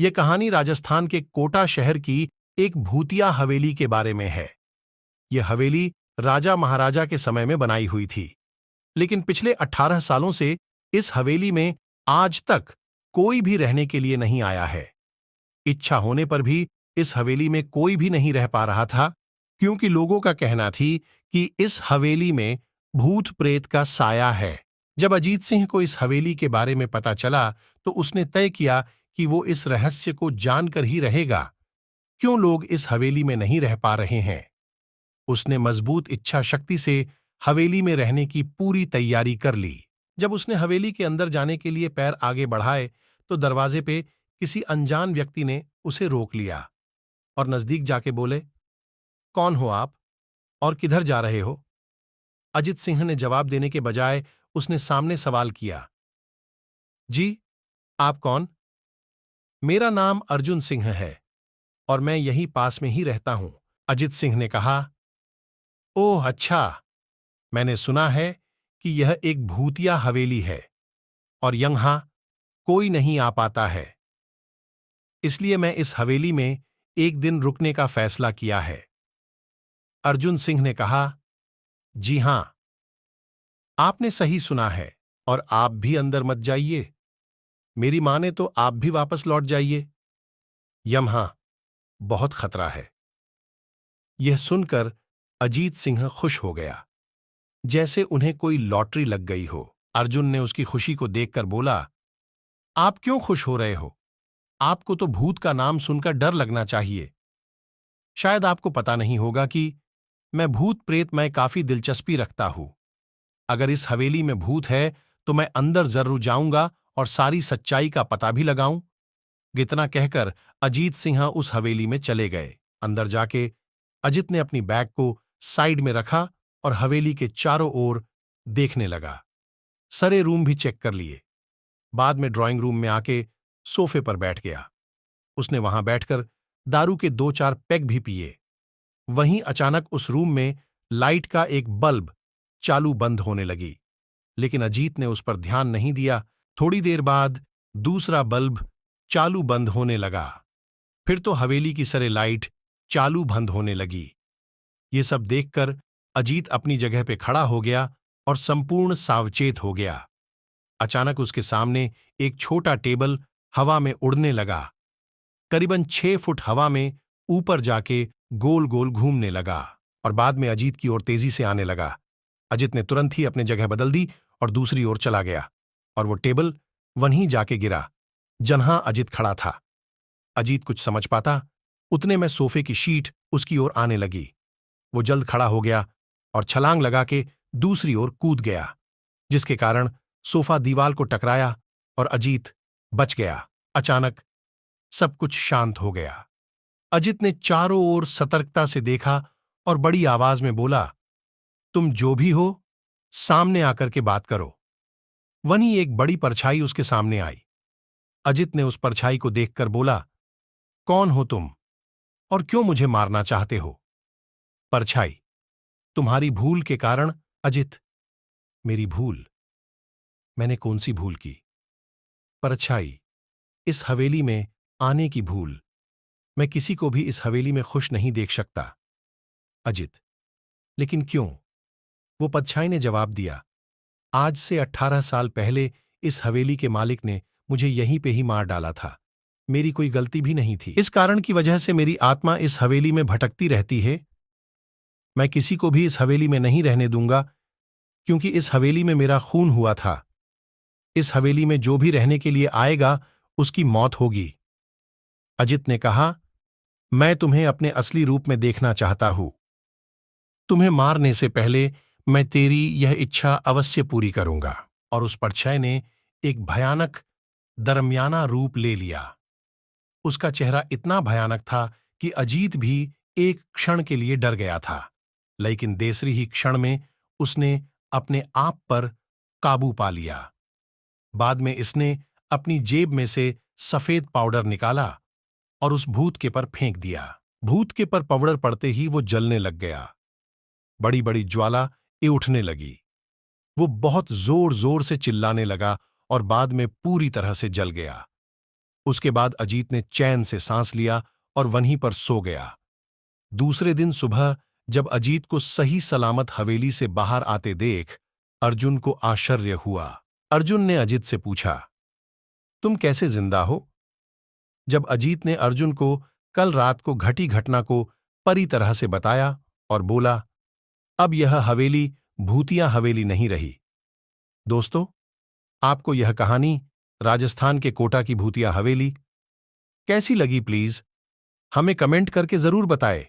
यह कहानी राजस्थान के कोटा शहर की एक भूतिया हवेली के बारे में है। यह हवेली राजा महाराजा के समय में बनाई हुई थी, लेकिन पिछले 18 सालों से इस हवेली में आज तक कोई भी रहने के लिए नहीं आया है। इच्छा होने पर भी इस हवेली में कोई भी नहीं रह पा रहा था, क्योंकि लोगों का कहना थी कि इस हवेली में भूत प्रेत का साया है। जब अजीत सिंह को इस हवेली के बारे में पता चला तो उसने तय किया कि वो इस रहस्य को जानकर ही रहेगा, क्यों लोग इस हवेली में नहीं रह पा रहे हैं। उसने मजबूत इच्छा शक्ति से हवेली में रहने की पूरी तैयारी कर ली। जब उसने हवेली के अंदर जाने के लिए पैर आगे बढ़ाए तो दरवाजे पे किसी अनजान व्यक्ति ने उसे रोक लिया और नजदीक जाके बोले, कौन हो आप और किधर जा रहे हो? अजित सिंह ने जवाब देने के बजाय उसने सामने सवाल किया, जी, आप कौन? मेरा नाम अर्जुन सिंह है और मैं यहीं पास में ही रहता हूं। अजित सिंह ने कहा, ओह अच्छा, मैंने सुना है कि यह एक भूतिया हवेली है और यहां कोई नहीं आ पाता है, इसलिए मैं इस हवेली में एक दिन रुकने का फैसला किया है। अर्जुन सिंह ने कहा, जी हां, आपने सही सुना है और आप भी अंदर मत जाइए। मेरी माने तो आप भी वापस लौट जाइए। यहां बहुत खतरा है। यह सुनकर अजीत सिंह खुश हो गया, जैसे उन्हें कोई लॉटरी लग गई हो। अर्जुन ने उसकी खुशी को देखकर बोला, आप क्यों खुश हो रहे हो? आपको तो भूत का नाम सुनकर डर लगना चाहिए। शायद आपको पता नहीं होगा कि मैं भूत प्रेत में काफी दिलचस्पी रखता हूं। अगर इस हवेली में भूत है तो मैं अंदर जरूर जाऊंगा और सारी सच्चाई का पता भी लगाऊं। इतना कहकर अजीत सिंह उस हवेली में चले गए। अंदर जाके अजित ने अपनी बैग को साइड में रखा और हवेली के चारों ओर देखने लगा। सारे रूम भी चेक कर लिए। बाद में ड्राइंग रूम में आके सोफे पर बैठ गया। उसने वहां बैठकर दारू के 2-4 पैग भी पिए। वहीं अचानक उस रूम में लाइट का एक बल्ब चालू बंद होने लगी, लेकिन अजीत ने उस पर ध्यान नहीं दिया। थोड़ी देर बाद दूसरा बल्ब चालू बंद होने लगा। फिर तो हवेली की सारे लाइट चालू बंद होने लगी। ये सब देखकर अजीत अपनी जगह पे खड़ा हो गया और संपूर्ण सावचेत हो गया। अचानक उसके सामने एक छोटा टेबल हवा में उड़ने लगा। करीबन 6 फुट हवा में ऊपर जाके गोल गोल घूमने लगा और बाद में अजीत की ओर तेजी से आने लगा। अजित ने तुरंत ही अपनी जगह बदल दी और दूसरी ओर चला गया और वो टेबल वहीं जाके गिरा जहां अजित खड़ा था। अजीत कुछ समझ पाता उतने में सोफे की शीट उसकी ओर आने लगी। वो जल्द खड़ा हो गया और छलांग लगा के दूसरी ओर कूद गया, जिसके कारण सोफा दीवार को टकराया और अजीत बच गया। अचानक सब कुछ शांत हो गया। अजित ने चारों ओर सतर्कता से देखा और बड़ी आवाज में बोला, तुम जो भी हो, सामने आकर के बात करो। वहीं एक बड़ी परछाई उसके सामने आई। अजित ने उस परछाई को देखकर बोला, कौन हो तुम और क्यों मुझे मारना चाहते हो? परछाई, तुम्हारी भूल के कारण। अजित, मेरी भूल? मैंने कौन सी भूल की? परछाई, इस हवेली में आने की भूल। मैं किसी को भी इस हवेली में खुश नहीं देख सकता। अजित, लेकिन क्यों? वो परछाई ने जवाब दिया, आज से 18 साल पहले इस हवेली के मालिक ने मुझे यहीं पे ही मार डाला था। मेरी कोई गलती भी नहीं थी। इस कारण की वजह से मेरी आत्मा इस हवेली में भटकती रहती है। मैं किसी को भी इस हवेली में नहीं रहने दूंगा, क्योंकि इस हवेली में मेरा खून हुआ था। इस हवेली में जो भी रहने के लिए आएगा उसकी मौत होगी। अजित ने कहा, मैं तुम्हें अपने असली रूप में देखना चाहता हूं। तुम्हें मारने से पहले मैं तेरी यह इच्छा अवश्य पूरी करूंगा। और उस परछाई ने एक भयानक दरमियाना रूप ले लिया। उसका चेहरा इतना भयानक था कि अजीत भी एक क्षण के लिए डर गया था, लेकिन दूसरी ही क्षण में उसने अपने आप पर काबू पा लिया। बाद में इसने अपनी जेब में से सफेद पाउडर निकाला और उस भूत के पर फेंक दिया। भूत के पर पाउडर पड़ते ही वो जलने लग गया। बड़ी बड़ी ज्वाला उठने लगी। वो बहुत जोर जोर से चिल्लाने लगा और बाद में पूरी तरह से जल गया। उसके बाद अजीत ने चैन से सांस लिया और वहीं पर सो गया। दूसरे दिन सुबह जब अजीत को सही सलामत हवेली से बाहर आते देख अर्जुन को आश्चर्य हुआ। अर्जुन ने अजीत से पूछा, तुम कैसे जिंदा हो? जब अजीत ने अर्जुन को कल रात को घटी घटना को परी तरह से बताया और बोला, अब यह हवेली भूतिया हवेली नहीं रही। दोस्तों, आपको यह कहानी राजस्थान के कोटा की भूतिया हवेली कैसी लगी? प्लीज हमें कमेंट करके जरूर बताएं।